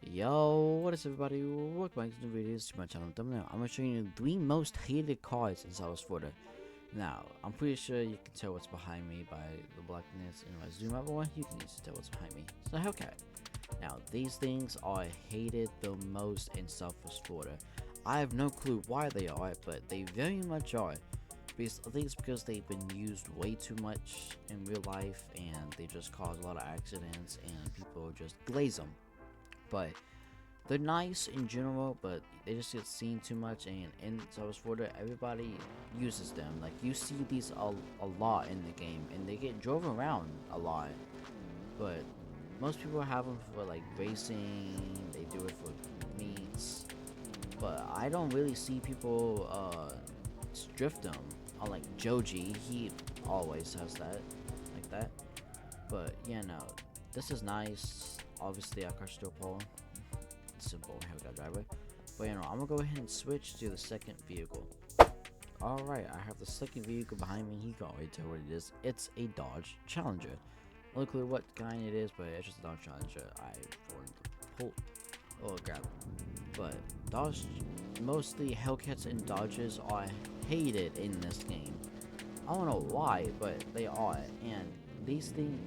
Yo, what is everybody? Welcome back to the videos to my channel thumbnail. I'm gonna show you the most hated cars in SWFL. Now, I'm pretty sure you can tell what's behind me by the blackness. And if I zoom out more, you can easily tell what's behind me. So Hellcat. Now, these things are hated the most in SWFL. I have no clue why they are, but they very much are. Because I think it's because they've been used way too much in real life, and they just cause a lot of accidents, and people just glaze them. But they're nice in general, but they just get seen too much, and in SWFL, everybody uses them. Like, you see these a lot in the game, and they get drove around a lot. But most people have them for like racing, they do it for meets, but I don't really see people drift them. Unlike Joji, he always has that, like that. But yeah, no, this is nice. Obviously, I crushed a pole. Simple Hellcat driver. But you know, I'm gonna go ahead and switch to the second vehicle. Alright, I have the second vehicle behind me. You can already tell what it is. It's a Dodge Challenger. No clue what kind it is, but it's just a Dodge Challenger. I pulled. Oh, grab it. But Dodge, mostly Hellcats and Dodges are hated in this game. I don't know why, but they are. And these things,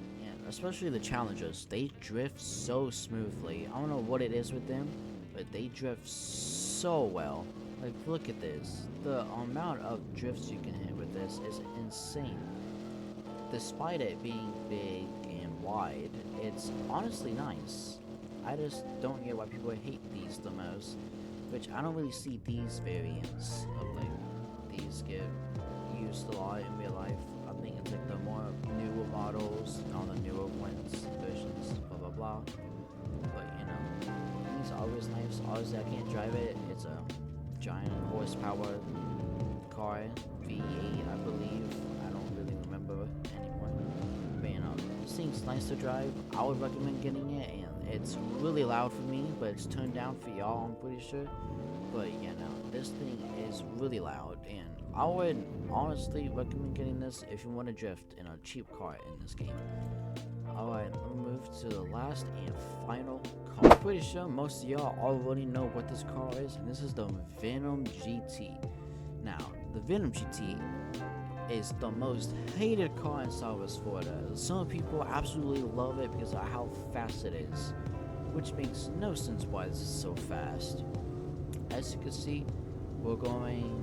especially the Challengers, they drift so smoothly. I don't know what it is with them, but they drift so well. Like, look at this. The amount of drifts you can hit with this is insane. Despite it being big and wide, it's honestly nice. I just don't get why people hate these the most, which I don't really see these variants of like these get used a lot in real life. I think it's like the more newer models, all the newer ones, versions, blah blah blah. But you know, these are always nice. Obviously, I can't drive it. It's a giant horsepower car, V8, I believe. I don't really remember anymore. But you know, this thing's nice to drive. I would recommend getting it, and it's really loud for me, but it's turned down for y'all, I'm pretty sure. But you know, this thing is really loud, and I would honestly recommend getting this if you want to drift in a cheap car in this game. Alright, let me move to the last and final car. I'm pretty sure most of y'all already know what this car is, and this is the Venom GT. Now, the Venom GT is the most hated car in SWFL. Some people absolutely love it because of how fast it is, which makes no sense why this is so fast. As you can see, we're going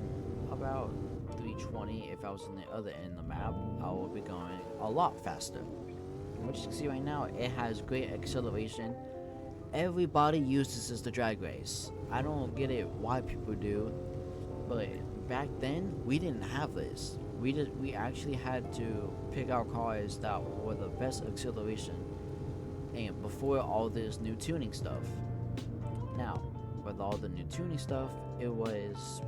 about 320. If I was on the other end of the map, I would be going a lot faster. What you can see right now, it has great acceleration. Everybody uses this to drag race. I don't get it why people do, but back then we didn't have this. We actually had to pick our cars that were the best acceleration, and before all this new tuning stuff. Now, with all the new tuning stuff, it was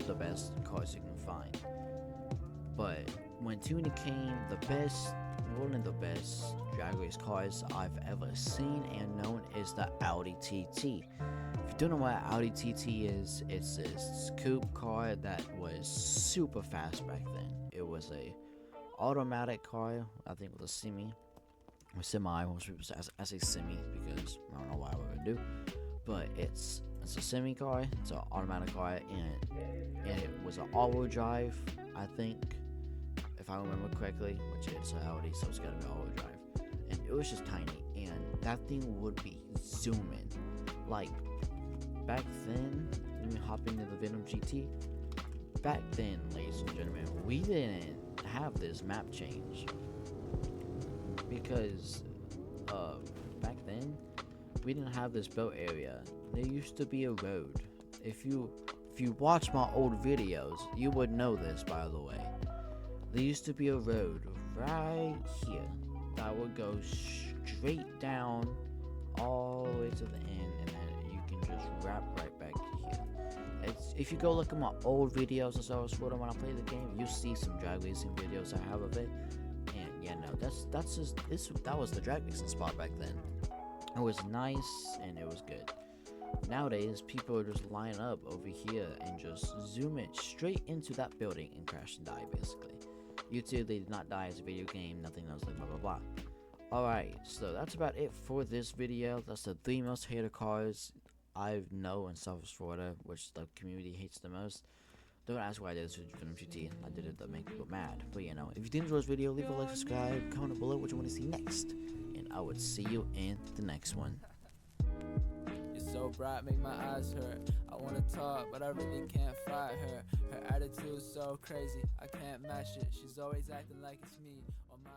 the best cars you can find. But when tuning came, one of the best drag race cars I've ever seen and known is the Audi TT. If you don't know what Audi TT is, it's this coupe car that was super fast back then. It was a automatic car, I think with a semi. Or semi, most people say I say semi because I don't know why I would do. But it's a semi car, it's an automatic car, and it was an all-wheel drive, I think, if I remember correctly, which it's an Audi, so it's gotta be all-wheel drive. And it was just tiny, and that thing would be zooming. Like, back then, let me hop into the Venom GT. Back then, ladies and gentlemen, we didn't have this map change. Because back then we didn't have this built area. There used to be a road. If you watch my old videos, you would know this, by the way. There used to be a road right here that would go straight down all the way to the end, and then you can just wrap right back to here. If you go look at my old videos of SWFL when I play the game, you see some drag racing videos I have of it. Yeah, no, that was the drag racing spot back then. It was nice and it was good. Nowadays, people are just line up over here and just zoom it straight into that building and crash and die, basically. YouTube, they did not die as a video game, nothing else, like blah blah blah. Alright, so that's about it for this video. That's the 3 most hated cars I know in South Florida, which the community hates the most. Don't ask why I did this with Venom GT. I did it to make people mad. But you know, if you did enjoy this video, leave a like, subscribe, comment below what you want to see next. And I would see you in the next one. You're so bright, make my eyes hurt. I wanna talk, but I really can't fight her. Her attitude's so crazy, I can't match it. She's always acting like it's me on my